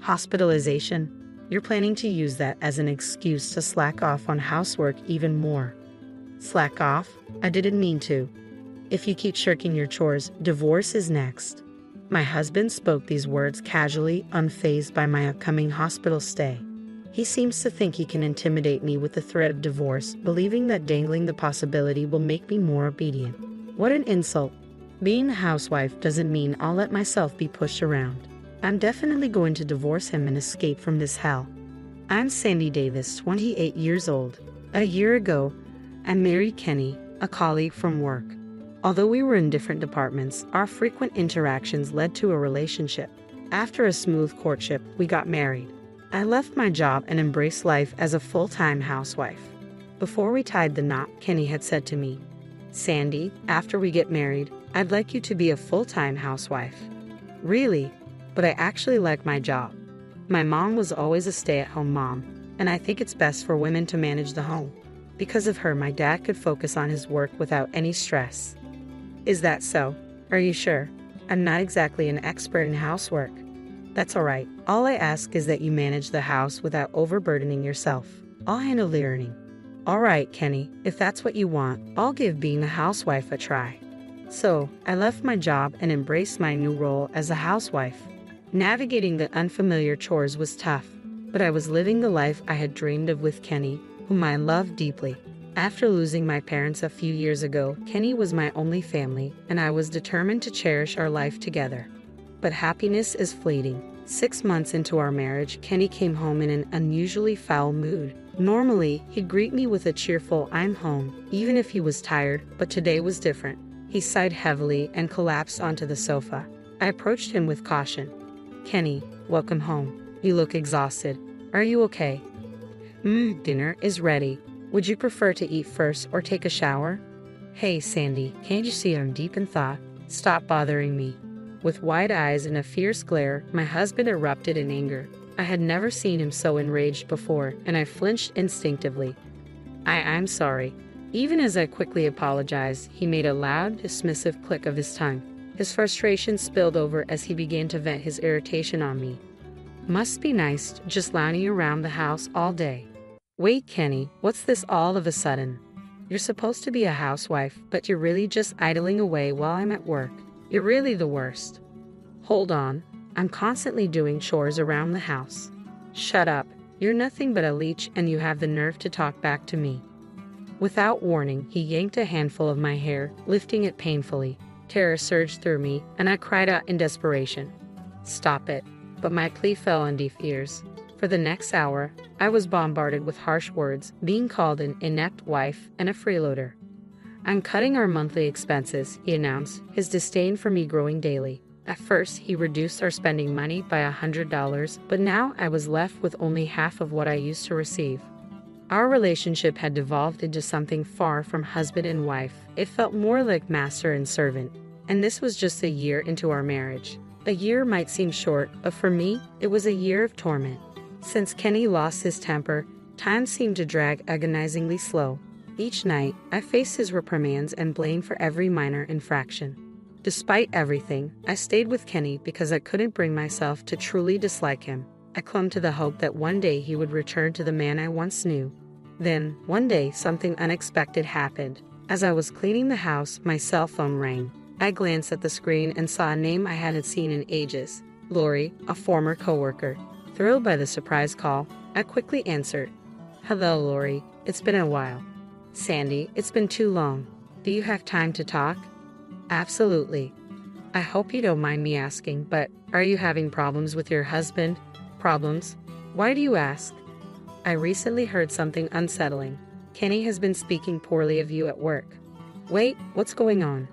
Hospitalization? You're planning to use that as an excuse to slack off on housework even more. Slack off? I didn't mean to. If you keep shirking your chores, divorce is next. My husband spoke these words casually, unfazed by my upcoming hospital stay. He seems to think he can intimidate me with the threat of divorce, believing that dangling the possibility will make me more obedient. What an insult. Being a housewife doesn't mean I'll let myself be pushed around. I'm definitely going to divorce him and escape from this hell. I'm Sandy Davis, 28 years old. A year ago, I married Kenny, a colleague from work. Although we were in different departments, our frequent interactions led to a relationship. After a smooth courtship, we got married. I left my job and embraced life as a full-time housewife. Before we tied the knot, Kenny had said to me, "Sandy, after we get married, I'd like you to be a full-time housewife." Really? But I actually like my job. My mom was always a stay-at-home mom, and I think it's best for women to manage the home. Because of her, my dad could focus on his work without any stress. Is that so? Are you sure? I'm not exactly an expert in housework. That's all right. All I ask is that you manage the house without overburdening yourself. I'll handle the earning. All right, Kenny, if that's what you want, I'll give being a housewife a try. So, I left my job and embraced my new role as a housewife. Navigating the unfamiliar chores was tough, but I was living the life I had dreamed of with Kenny, whom I loved deeply. After losing my parents a few years ago, Kenny was my only family, and I was determined to cherish our life together. But happiness is fleeting. 6 months into our marriage, Kenny came home in an unusually foul mood. Normally, he'd greet me with a cheerful "I'm home," even if he was tired, but today was different. He sighed heavily and collapsed onto the sofa. I approached him with caution. "Kenny, welcome home. You look exhausted. Are you okay?" Dinner is ready. Would you prefer to eat first or take a shower?" "Hey, Sandy, can't you see I'm deep in thought? Stop bothering me." With wide eyes and a fierce glare, my husband erupted in anger. I had never seen him so enraged before, and I flinched instinctively. I'm sorry." Even as I quickly apologized, he made a loud, dismissive click of his tongue. His frustration spilled over as he began to vent his irritation on me. "Must be nice just lounging around the house all day." "Wait, Kenny, what's this all of a sudden? You're supposed to be a housewife, but you're really just idling away while I'm at work. You're really the worst." "Hold on, I'm constantly doing chores around the house." "Shut up, you're nothing but a leech and you have the nerve to talk back to me." Without warning, he yanked a handful of my hair, lifting it painfully. Terror surged through me, and I cried out in desperation, "Stop it." But my plea fell on deaf ears. For the next hour, I was bombarded with harsh words, being called an inept wife and a freeloader. "I'm cutting our monthly expenses," he announced, his disdain for me growing daily. At first, he reduced our spending money by $100, but now I was left with only half of what I used to receive. Our relationship had devolved into something far from husband and wife. It felt more like master and servant. And this was just a year into our marriage. A year might seem short, but for me, it was a year of torment. Since Kenny lost his temper, time seemed to drag agonizingly slow. Each night, I faced his reprimands and blame for every minor infraction. Despite everything, I stayed with Kenny because I couldn't bring myself to truly dislike him. I clung to the hope that one day he would return to the man I once knew. Then, one day, something unexpected happened. As I was cleaning the house, my cell phone rang. I glanced at the screen and saw a name I hadn't seen in ages. Lori, a former coworker. Thrilled by the surprise call, I quickly answered. "Hello, Lori. It's been a while." "Sandy, it's been too long. Do you have time to talk?" "Absolutely. I hope you don't mind me asking, but are you having problems with your husband?" "Problems? Why do you ask?" "I recently heard something unsettling. Kenny has been speaking poorly of you at work." "Wait, what's going on?"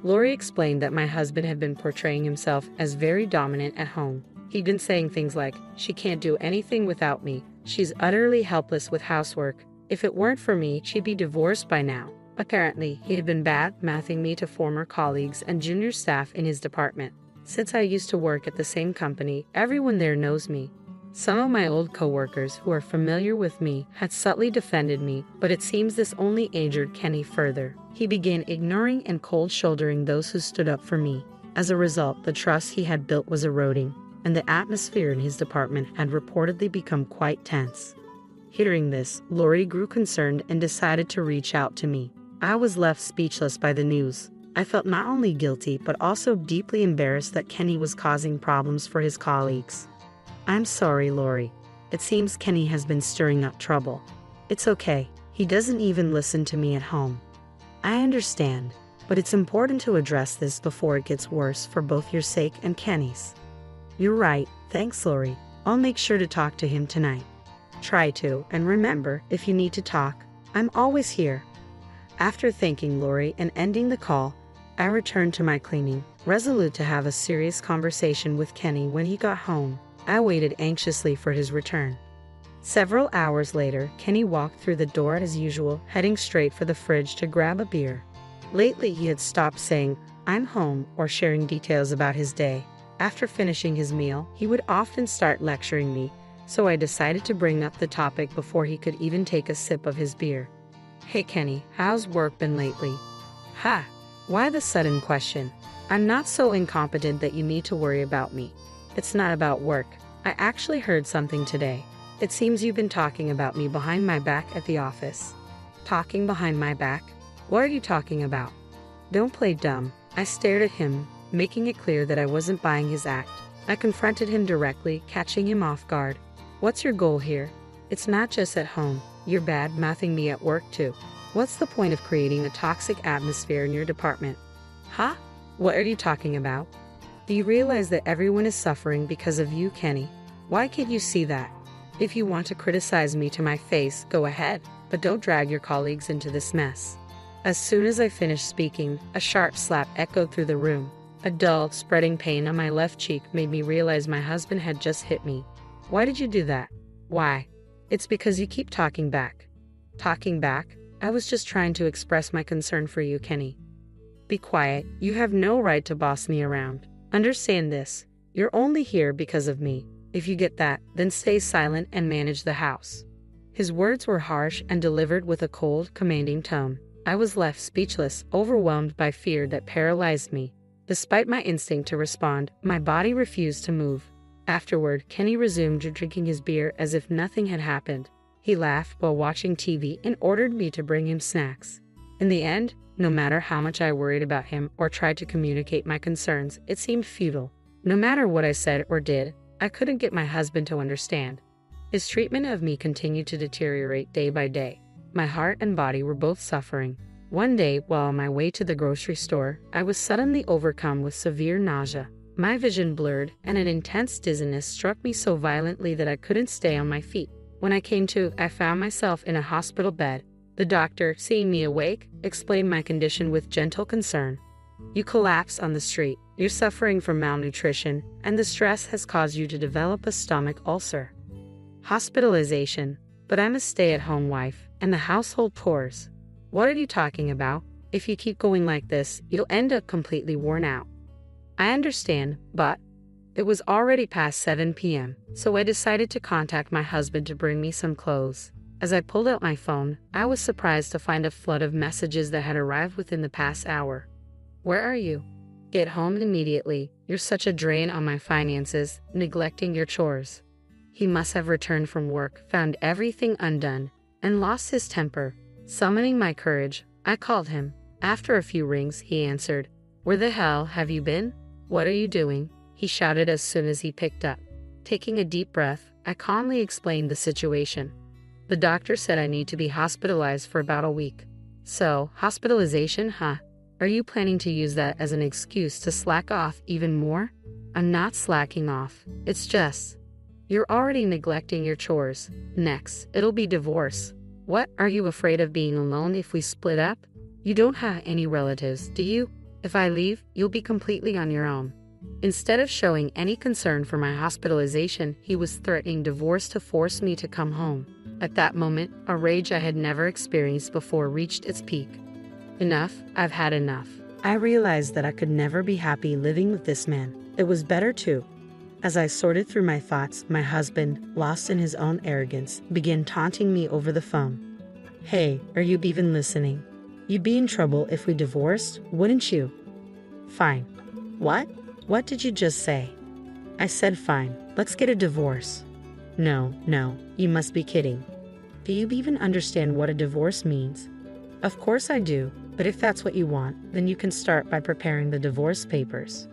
Lori explained that my husband had been portraying himself as very dominant at home. He'd been saying things like, "She can't do anything without me. She's utterly helpless with housework. If it weren't for me, she'd be divorced by now." Apparently, he had been bad-mouthing me to former colleagues and junior staff in his department. Since I used to work at the same company, everyone there knows me. Some of my old coworkers who are familiar with me had subtly defended me, but it seems this only angered Kenny further. He began ignoring and cold-shouldering those who stood up for me. As a result, the trust he had built was eroding. and the atmosphere in his department had reportedly become quite tense. Hearing this, Lori grew concerned and decided to reach out to me. I was left speechless by the news. I felt not only guilty but also deeply embarrassed that Kenny was causing problems for his colleagues. "I'm sorry, Lori. It seems Kenny has been stirring up trouble." "It's okay. He doesn't even listen to me at home." "I understand, but it's important to address this before it gets worse for both your sake and Kenny's." "You're right. Thanks, Lori. I'll make sure to talk to him tonight." "Try to, and remember, if you need to talk, I'm always here." After thanking Lori and ending the call, I returned to my cleaning, resolute to have a serious conversation with Kenny when he got home. I waited anxiously for his return. Several hours later, Kenny walked through the door as usual, heading straight for the fridge to grab a beer. Lately, he had stopped saying, "I'm home," or sharing details about his day. After finishing his meal, he would often start lecturing me, so I decided to bring up the topic before he could even take a sip of his beer. "Hey Kenny, how's work been lately?" "Ha! Why the sudden question? I'm not so incompetent that you need to worry about me. It's not about work. I actually heard something today. It seems you've been talking about me behind my back at the office." "Talking behind my back? What are you talking about?" "Don't play dumb." I stared at him, making it clear that I wasn't buying his act. I confronted him directly, catching him off guard. "What's your goal here? It's not just at home. You're bad-mouthing me at work too. What's the point of creating a toxic atmosphere in your department?" "Huh? What are you talking about? Do you realize that everyone is suffering because of you, Kenny? Why can't you see that? If you want to criticize me to my face, go ahead, but don't drag your colleagues into this mess." As soon as I finished speaking, a sharp slap echoed through the room. A dull, spreading pain on my left cheek made me realize my husband had just hit me. "Why did you do that?" "Why? It's because you keep talking back." "Talking back? I was just trying to express my concern for you, Kenny." "Be quiet. You have no right to boss me around. Understand this. You're only here because of me. If you get that, then stay silent and manage the house." His words were harsh and delivered with a cold, commanding tone. I was left speechless, overwhelmed by fear that paralyzed me. Despite my instinct to respond, my body refused to move. Afterward, Kenny resumed drinking his beer as if nothing had happened. He laughed while watching TV and ordered me to bring him snacks. In the end, no matter how much I worried about him or tried to communicate my concerns, it seemed futile. No matter what I said or did, I couldn't get my husband to understand. His treatment of me continued to deteriorate day by day. My heart and body were both suffering. One day, while on my way to the grocery store, I was suddenly overcome with severe nausea. My vision blurred, and an intense dizziness struck me so violently that I couldn't stay on my feet. When I came to, I found myself in a hospital bed. The doctor, seeing me awake, explained my condition with gentle concern. "You collapsed on the street. You're suffering from malnutrition, and the stress has caused you to develop a stomach ulcer. Hospitalization. But I'm a stay-at-home wife, and the household chores." "What are you talking about? If you keep going like this, you'll end up completely worn out." "I understand, but..." It was already past 7 p.m., so I decided to contact my husband to bring me some clothes. As I pulled out my phone, I was surprised to find a flood of messages that had arrived within the past hour. "Where are you? Get home immediately. You're such a drain on my finances, neglecting your chores." He must have returned from work, found everything undone, and lost his temper. Summoning my courage, I called him. After a few rings, he answered. "Where the hell have you been? What are you doing?" he shouted as soon as he picked up. Taking a deep breath, I calmly explained the situation. "The doctor said I need to be hospitalized for about a week." "So, hospitalization, huh? Are you planning to use that as an excuse to slack off even more?" "I'm not slacking off. It's just... you're already neglecting your chores. Next, it'll be divorce." "What, are you afraid of being alone if we split up? You don't have any relatives, do you? If I leave, you'll be completely on your own." Instead of showing any concern for my hospitalization, he was threatening divorce to force me to come home. At that moment, a rage I had never experienced before reached its peak. Enough, I've had enough. I realized that I could never be happy living with this man. It was better too. As I sorted through my thoughts, my husband, lost in his own arrogance, began taunting me over the phone. "Hey, are you even listening? You'd be in trouble if we divorced, wouldn't you?" "Fine." "What? What did you just say?" I said, fine, let's get a divorce. No, you must be kidding. Do you even understand what a divorce means? Of course I do, but if that's what you want, then you can start by preparing the divorce papers.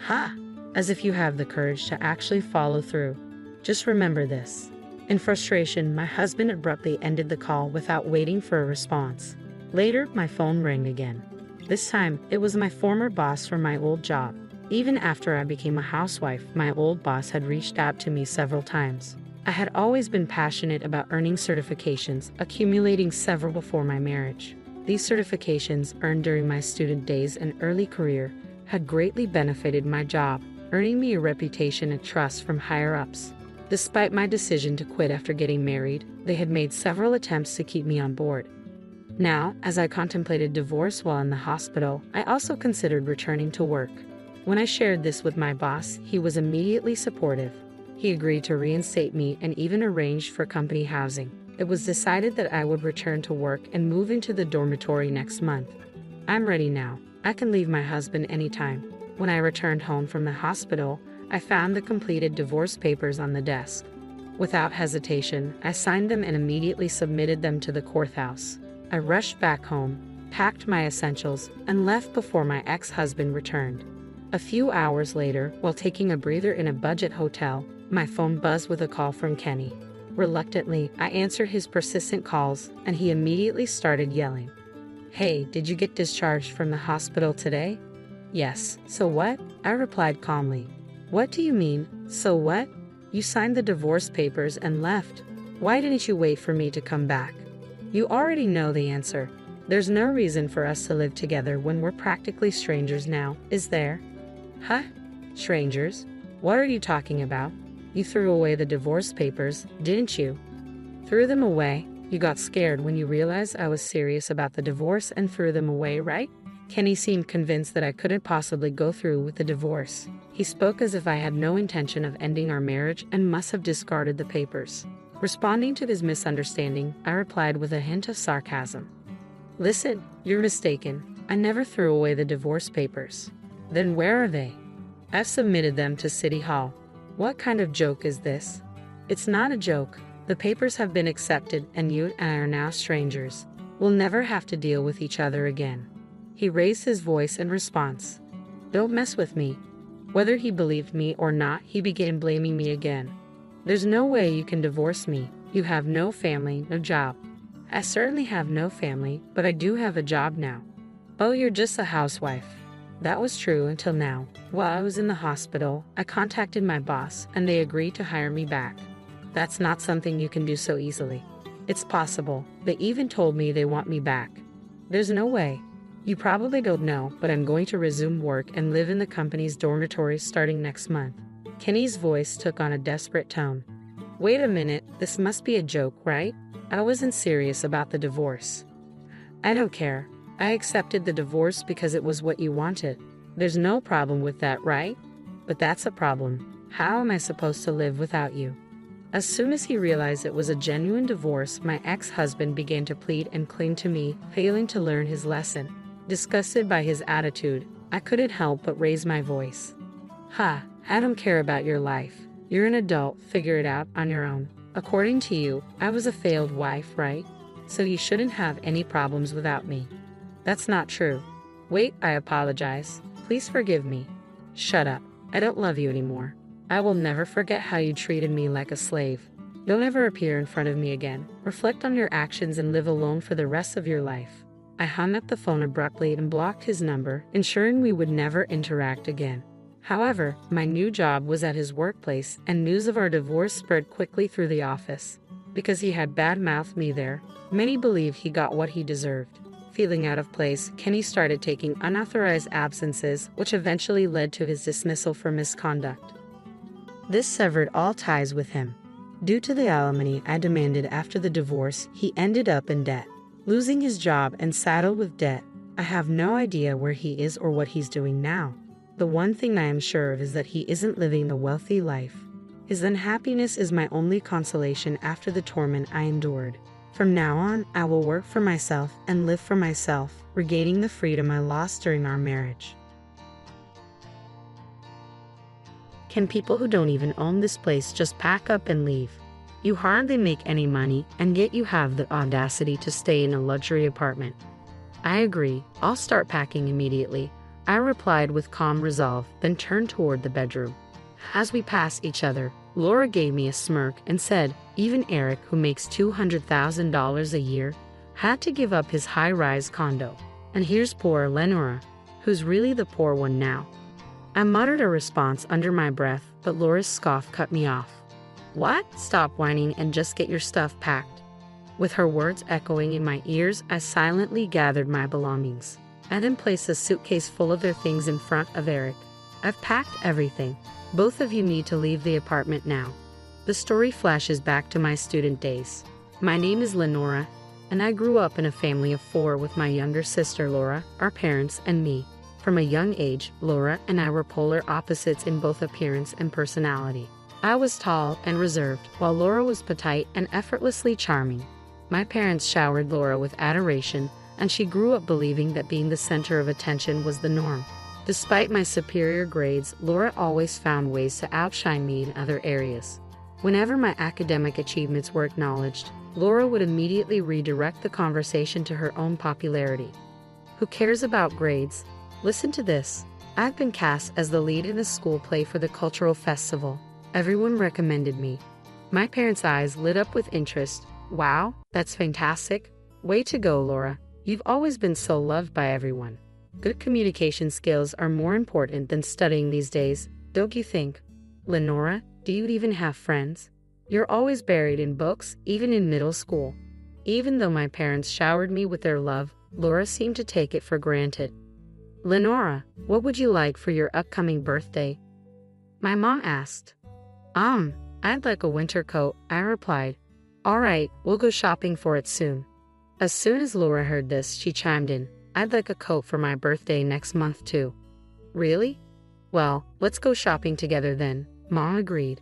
Ha! As if you have the courage to actually follow through. Just remember this. In frustration, my husband abruptly ended the call without waiting for a response. Later, my phone rang again. This time, it was my former boss from my old job. Even after I became a housewife, my old boss had reached out to me several times. I had always been passionate about earning certifications, accumulating several before my marriage. These certifications, earned during my student days and early career, had greatly benefited my job, earning me a reputation and trust from higher-ups. Despite my decision to quit after getting married, they had made several attempts to keep me on board. Now, as I contemplated divorce while in the hospital, I also considered returning to work. When I shared this with my boss, he was immediately supportive. He agreed to reinstate me and even arranged for company housing. It was decided that I would return to work and move into the dormitory next month. I'm ready now. I can leave my husband anytime. When I returned home from the hospital, I found the completed divorce papers on the desk. Without hesitation, I signed them and immediately submitted them to the courthouse. I rushed back home, packed my essentials, and left before my ex-husband returned. A few hours later, while taking a breather in a budget hotel, my phone buzzed with a call from Kenny. Reluctantly, I answered his persistent calls, and he immediately started yelling. Hey, did you get discharged from the hospital today? Yes, so what? I replied calmly. What do you mean, so what? You signed the divorce papers and left. Why didn't you wait for me to come back? You already know the answer. There's no reason for us to live together when we're practically strangers now, is there? Huh? Strangers? What are you talking about? You threw away the divorce papers, didn't you? Threw them away? You got scared when you realized I was serious about the divorce and threw them away, right? Kenny seemed convinced that I couldn't possibly go through with the divorce. He spoke as if I had no intention of ending our marriage and must have discarded the papers. Responding to his misunderstanding, I replied with a hint of sarcasm. Listen, you're mistaken. I never threw away the divorce papers. Then where are they? I've submitted them to City Hall. What kind of joke is this? It's not a joke. The papers have been accepted and you and I are now strangers. We'll never have to deal with each other again. He raised his voice in response. Don't mess with me. Whether he believed me or not, he began blaming me again. There's no way you can divorce me. You have no family, no job. I certainly have no family, but I do have a job now. Oh, you're just a housewife. That was true until now. While I was in the hospital, I contacted my boss and they agreed to hire me back. That's not something you can do so easily. It's possible. They even told me they want me back. There's no way. You probably don't know, but I'm going to resume work and live in the company's dormitory starting next month. Kenny's voice took on a desperate tone. Wait a minute, this must be a joke, right? I wasn't serious about the divorce. I don't care. I accepted the divorce because it was what you wanted. There's no problem with that, right? But that's a problem. How am I supposed to live without you? As soon as he realized it was a genuine divorce, my ex-husband began to plead and cling to me, failing to learn his lesson. Disgusted by his attitude, I couldn't help but raise my voice. Ha, I don't care about your life. You're an adult, figure it out on your own. According to you, I was a failed wife, right? So you shouldn't have any problems without me. That's not true. Wait, I apologize. Please forgive me. Shut up. I don't love you anymore. I will never forget how you treated me like a slave. Don't ever appear in front of me again. Reflect on your actions and live alone for the rest of your life. I hung up the phone abruptly and blocked his number, ensuring we would never interact again. However, my new job was at his workplace, and news of our divorce spread quickly through the office. Because he had bad-mouthed me there, many believed he got what he deserved. Feeling out of place, Kenny started taking unauthorized absences, which eventually led to his dismissal for misconduct. This severed all ties with him. Due to the alimony I demanded after the divorce, he ended up in debt. Losing his job and saddled with debt, I have no idea where he is or what he's doing now. The one thing I am sure of is that he isn't living the wealthy life. His unhappiness is my only consolation after the torment I endured. From now on, I will work for myself and live for myself, regaining the freedom I lost during our marriage. Can people who don't even own this place just pack up and leave? You hardly make any money, and yet you have the audacity to stay in a luxury apartment. I agree, I'll start packing immediately, I replied with calm resolve, then turned toward the bedroom. As we passed each other, Laura gave me a smirk and said, even Eric, who makes $200,000 a year, had to give up his high-rise condo. And here's poor Lenora, who's really the poor one now. I muttered a response under my breath, but Laura's scoff cut me off. What? Stop whining and just get your stuff packed. With her words echoing in my ears, I silently gathered my belongings. I then placed a suitcase full of their things in front of Eric. I've packed everything. Both of you need to leave the apartment now. The story flashes back to my student days. My name is Lenora, and I grew up in a family of 4 with my younger sister Laura, our parents, and me. From a young age, Laura and I were polar opposites in both appearance and personality. I was tall and reserved, while Laura was petite and effortlessly charming. My parents showered Laura with adoration, and she grew up believing that being the center of attention was the norm. Despite my superior grades, Laura always found ways to outshine me in other areas. Whenever my academic achievements were acknowledged, Laura would immediately redirect the conversation to her own popularity. Who cares about grades? Listen to this. I've been cast as the lead in a school play for the cultural festival. Everyone recommended me. My parents' eyes lit up with interest. Wow, that's fantastic. Way to go, Laura. You've always been so loved by everyone. Good communication skills are more important than studying these days, don't you think? Lenora, do you even have friends? You're always buried in books, even in middle school. Even though my parents showered me with their love, Laura seemed to take it for granted. Lenora, what would you like for your upcoming birthday? My mom asked. I'd like a winter coat, I replied. All right, we'll go shopping for it soon. As soon as Laura heard this, she chimed in. I'd like a coat for my birthday next month too. Really? Well, let's go shopping together then, Mom agreed.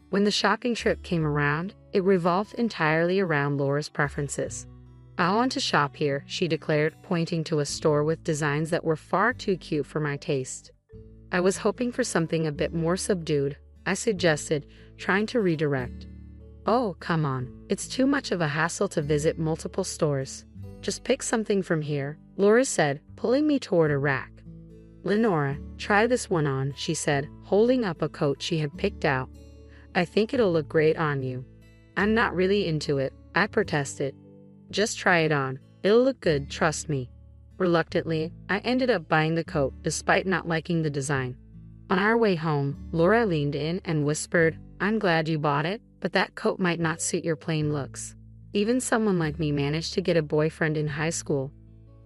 When the shopping trip came around, it revolved entirely around Laura's preferences. I want to shop here, she declared, pointing to a store with designs that were far too cute for my taste. I was hoping for something a bit more subdued, I suggested, trying to redirect. Oh, come on, it's too much of a hassle to visit multiple stores. Just pick something from here, Laura said, pulling me toward a rack. Lenora, try this one on, she said, holding up a coat she had picked out. I think it'll look great on you. I'm not really into it, I protested. Just try it on. It'll look good, trust me. Reluctantly, I ended up buying the coat despite not liking the design. On our way home, Laura leaned in and whispered, I'm glad you bought it, but that coat might not suit your plain looks. Even someone like me managed to get a boyfriend in high school.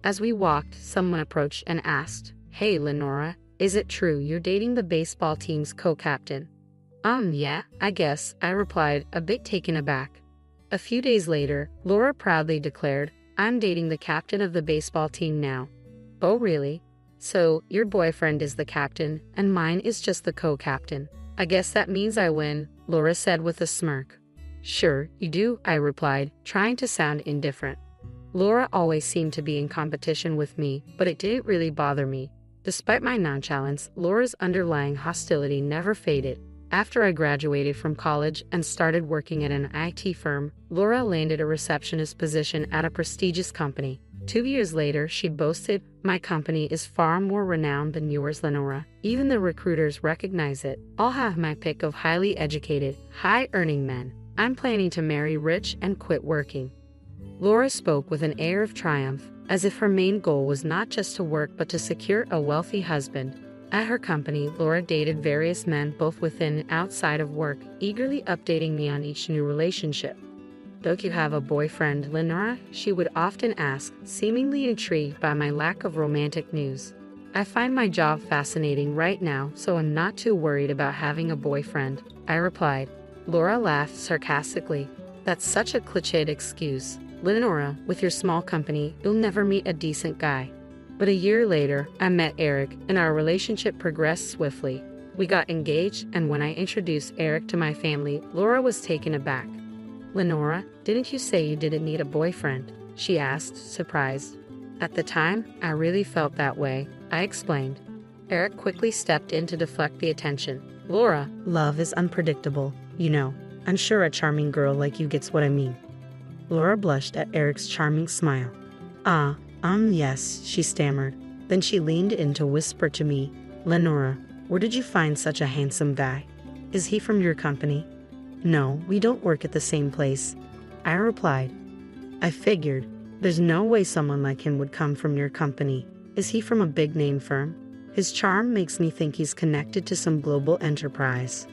As we walked, someone approached and asked, Hey Lenora, is it true you're dating the baseball team's co-captain? Yeah, I guess, I replied, a bit taken aback. A few days later, Laura proudly declared, I'm dating the captain of the baseball team now. Oh really? So, your boyfriend is the captain, and mine is just the co-captain. I guess that means I win, Laura said with a smirk. Sure, you do, I replied, trying to sound indifferent. Laura always seemed to be in competition with me, but it didn't really bother me. Despite my nonchalance, Laura's underlying hostility never faded. After I graduated from college and started working at an IT firm, Laura landed a receptionist position at a prestigious company. 2 years later, she boasted, My company is far more renowned than yours, Lenora. Even the recruiters recognize it. I'll have my pick of highly educated, high-earning men. I'm planning to marry rich and quit working. Laura spoke with an air of triumph, as if her main goal was not just to work but to secure a wealthy husband. At her company, Laura dated various men both within and outside of work, eagerly updating me on each new relationship. Don't you have a boyfriend, Lenora? She would often ask, seemingly intrigued by my lack of romantic news. I find my job fascinating right now, so I'm not too worried about having a boyfriend, I replied. Laura laughed sarcastically. That's such a cliched excuse. Lenora, with your small company, you'll never meet a decent guy. But a year later, I met Eric, and our relationship progressed swiftly. We got engaged, and when I introduced Eric to my family, Laura was taken aback. Lenora, didn't you say you didn't need a boyfriend? She asked, surprised. At the time, I really felt that way, I explained. Eric quickly stepped in to deflect the attention. Laura, love is unpredictable, you know. I'm sure a charming girl like you gets what I mean. Laura blushed at Eric's charming smile. Yes, she stammered. Then she leaned in to whisper to me, Lenora, where did you find such a handsome guy? Is he from your company? No, we don't work at the same place, I replied. I figured. There's no way someone like him would come from your company. Is he from a big-name firm? His charm makes me think he's connected to some global enterprise.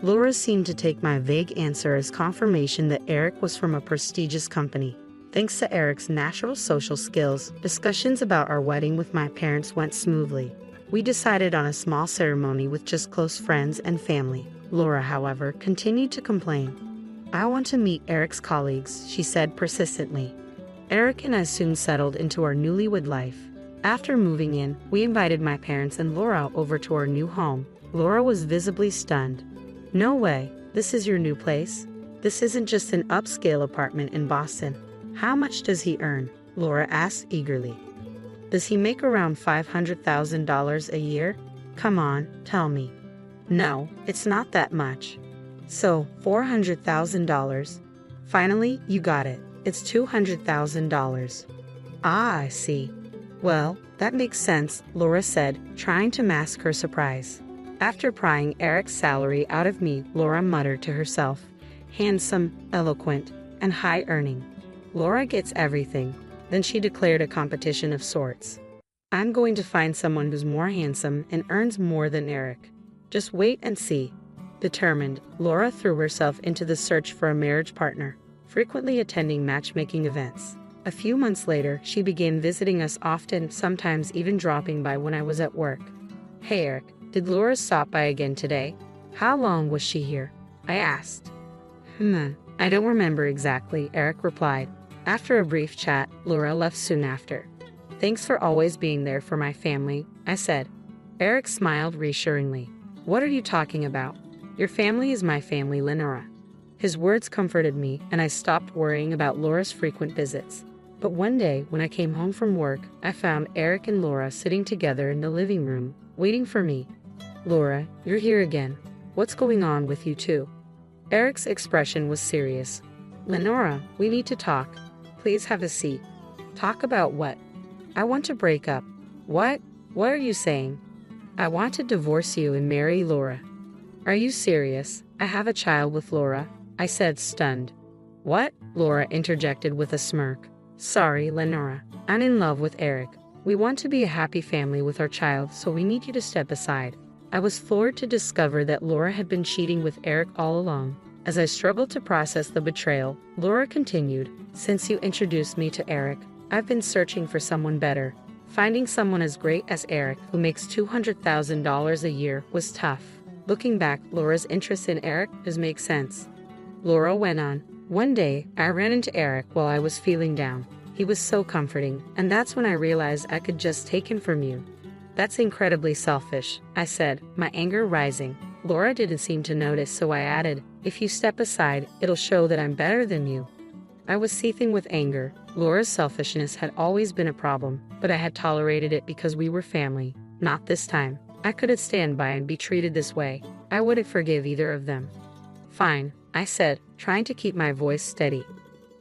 Laura seemed to take my vague answer as confirmation that Eric was from a prestigious company. Thanks to Eric's natural social skills, discussions about our wedding with my parents went smoothly. We decided on a small ceremony with just close friends and family. Laura, however, continued to complain. I want to meet Eric's colleagues, she said persistently. Eric and I soon settled into our newlywed life. After moving in, we invited my parents and Laura over to our new home. Laura was visibly stunned. No way, this is your new place? This isn't just an upscale apartment in Boston. How much does he earn? Laura asked eagerly. Does he make around $500,000 a year? Come on, tell me. No, it's not that much. So, $400,000. Finally, you got it. It's $200,000. Ah, I see. Well, that makes sense, Laura said, trying to mask her surprise. After prying Eric's salary out of me, Laura muttered to herself, handsome, eloquent, and high-earning. Laura gets everything. Then she declared a competition of sorts. I'm going to find someone who's more handsome and earns more than Eric. Just wait and see. Determined, Laura threw herself into the search for a marriage partner, frequently attending matchmaking events. A few months later, she began visiting us often, sometimes even dropping by when I was at work. Hey Eric, did Laura stop by again today? How long was she here? I asked. I don't remember exactly, Eric replied. After a brief chat, Laura left soon after. Thanks for always being there for my family, I said. Eric smiled reassuringly. What are you talking about? Your family is my family, Lenora. His words comforted me, and I stopped worrying about Laura's frequent visits. But one day, when I came home from work, I found Eric and Laura sitting together in the living room, waiting for me. Laura, you're here again. What's going on with you two? Eric's expression was serious. Lenora, we need to talk. Please have a seat. Talk about what? I want to break up. What? What are you saying? I want to divorce you and marry Laura. Are you serious? I have a child with Laura, I said, stunned. What? Laura interjected with a smirk. Sorry, Lenora. I'm in love with Eric. We want to be a happy family with our child, so we need you to step aside. I was floored to discover that Laura had been cheating with Eric all along. As I struggled to process the betrayal, Laura continued, Since you introduced me to Eric, I've been searching for someone better. Finding someone as great as Eric, who makes $200,000 a year, was tough. Looking back, Laura's interest in Eric does make sense. Laura went on, One day, I ran into Eric while I was feeling down. He was so comforting, and that's when I realized I could just take him from you. That's incredibly selfish, I said, my anger rising. Laura didn't seem to notice, so I added, If you step aside, it'll show that I'm better than you. I was seething with anger. Laura's selfishness had always been a problem, but I had tolerated it because we were family. Not this time. I couldn't stand by and be treated this way. I wouldn't forgive either of them. Fine, I said, trying to keep my voice steady.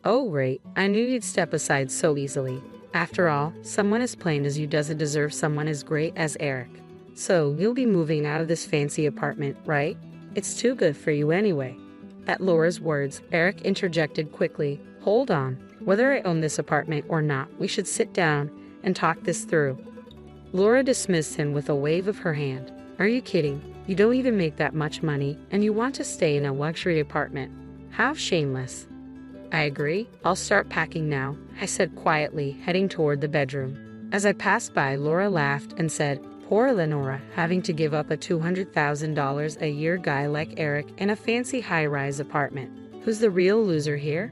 Oh, right, I knew you'd step aside so easily. After all, someone as plain as you doesn't deserve someone as great as Eric. So, you'll be moving out of this fancy apartment, right? It's too good for you anyway. At Laura's words, Eric interjected quickly. Hold on. Whether I own this apartment or not, we should sit down and talk this through. Laura dismissed him with a wave of her hand. Are you kidding? You don't even make that much money, and you want to stay in a luxury apartment. How shameless. I agree. I'll start packing now, I said quietly, heading toward the bedroom. As I passed by, Laura laughed and said, Poor Lenora, having to give up a $200,000 a year guy like Eric in a fancy high-rise apartment. Who's the real loser here?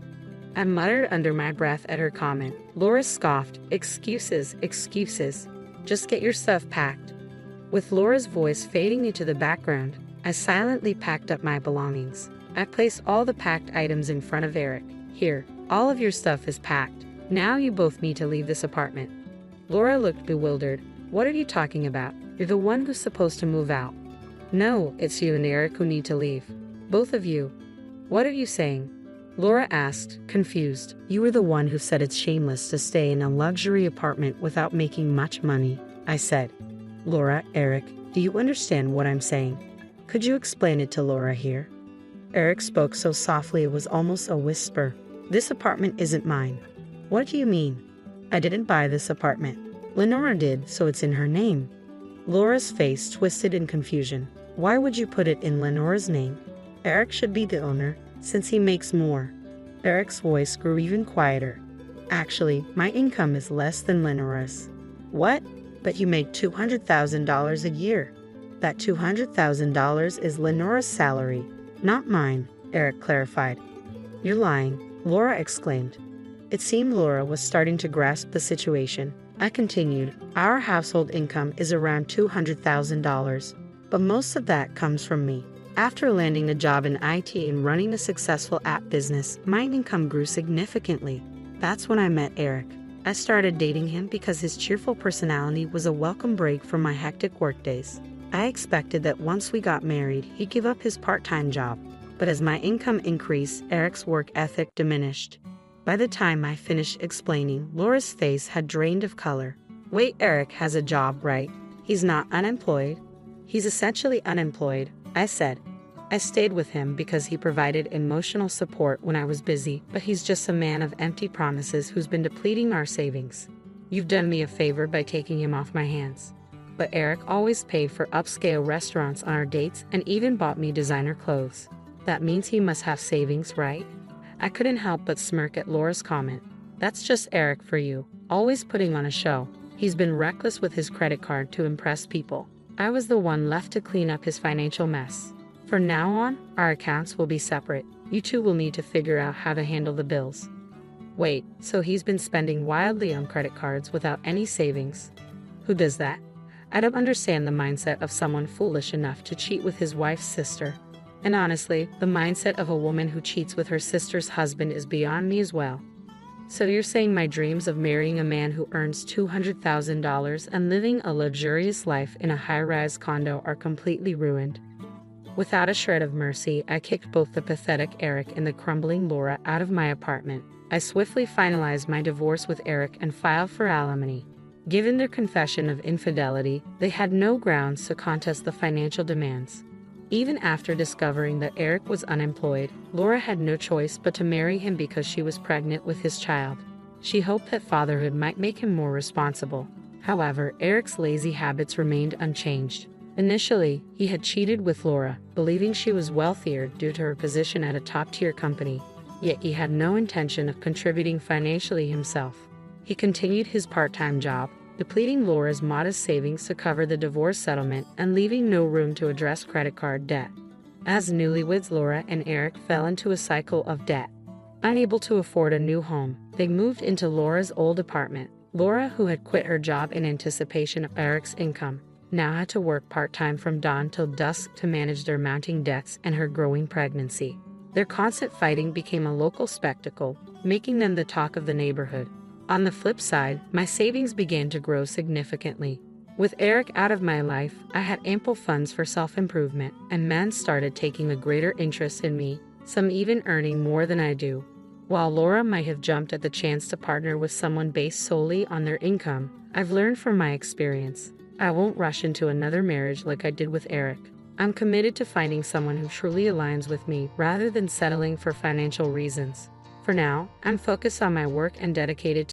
I muttered under my breath at her comment. Laura scoffed, Excuses, excuses. Just get your stuff packed. With Laura's voice fading into the background, I silently packed up my belongings. I placed all the packed items in front of Eric. Here, all of your stuff is packed. Now you both need to leave this apartment. Laura looked bewildered. What are you talking about? You're the one who's supposed to move out. No, it's you and Eric who need to leave. Both of you. What are you saying? Laura asked, confused. You were the one who said it's shameless to stay in a luxury apartment without making much money, I said. Laura, Eric, do you understand what I'm saying? Could you explain it to Laura here? Eric spoke so softly it was almost a whisper. This apartment isn't mine. What do you mean? I didn't buy this apartment. Lenora did, so it's in her name. Laura's face twisted in confusion. Why would you put it in Lenora's name? Eric should be the owner, since he makes more. Eric's voice grew even quieter. Actually, my income is less than Lenora's. What? But you make $200,000 a year. That $200,000 is Lenora's salary, not mine, Eric clarified. You're lying, Laura exclaimed. It seemed Laura was starting to grasp the situation. I continued, our household income is around $200,000, but most of that comes from me. After landing a job in IT and running a successful app business, my income grew significantly. That's when I met Eric. I started dating him because his cheerful personality was a welcome break from my hectic workdays. I expected that once we got married, he'd give up his part-time job. But as my income increased, Eric's work ethic diminished. By the time I finished explaining, Laura's face had drained of color. Wait, Eric has a job, right? He's not unemployed? He's essentially unemployed, I said. I stayed with him because he provided emotional support when I was busy, but he's just a man of empty promises who's been depleting our savings. You've done me a favor by taking him off my hands. But Eric always paid for upscale restaurants on our dates and even bought me designer clothes. That means he must have savings, right? I couldn't help but smirk at Laura's comment. That's just Eric for you, always putting on a show. He's been reckless with his credit card to impress people. I was the one left to clean up his financial mess. From now on, our accounts will be separate. You two will need to figure out how to handle the bills. Wait, so he's been spending wildly on credit cards without any savings? Who does that? I don't understand the mindset of someone foolish enough to cheat with his wife's sister. And honestly, the mindset of a woman who cheats with her sister's husband is beyond me as well. So you're saying my dreams of marrying a man who earns $200,000 and living a luxurious life in a high-rise condo are completely ruined? Without a shred of mercy, I kicked both the pathetic Eric and the crumbling Laura out of my apartment. I swiftly finalized my divorce with Eric and filed for alimony. Given their confession of infidelity, they had no grounds to contest the financial demands. Even after discovering that Eric was unemployed, Laura had no choice but to marry him because she was pregnant with his child. She hoped that fatherhood might make him more responsible. However, Eric's lazy habits remained unchanged. Initially, he had cheated with Laura, believing she was wealthier due to her position at a top-tier company. Yet he had no intention of contributing financially himself. He continued his part-time job, depleting Laura's modest savings to cover the divorce settlement and leaving no room to address credit card debt. As newlyweds, Laura and Eric fell into a cycle of debt. Unable to afford a new home, they moved into Laura's old apartment. Laura, who had quit her job in anticipation of Eric's income, now had to work part-time from dawn till dusk to manage their mounting debts and her growing pregnancy. Their constant fighting became a local spectacle, making them the talk of the neighborhood. On the flip side, my savings began to grow significantly. With Eric out of my life, I had ample funds for self-improvement, and men started taking a greater interest in me, some even earning more than I do. While Laura might have jumped at the chance to partner with someone based solely on their income, I've learned from my experience. I won't rush into another marriage like I did with Eric. I'm committed to finding someone who truly aligns with me rather than settling for financial reasons. For now, I'm focused on my work and dedicated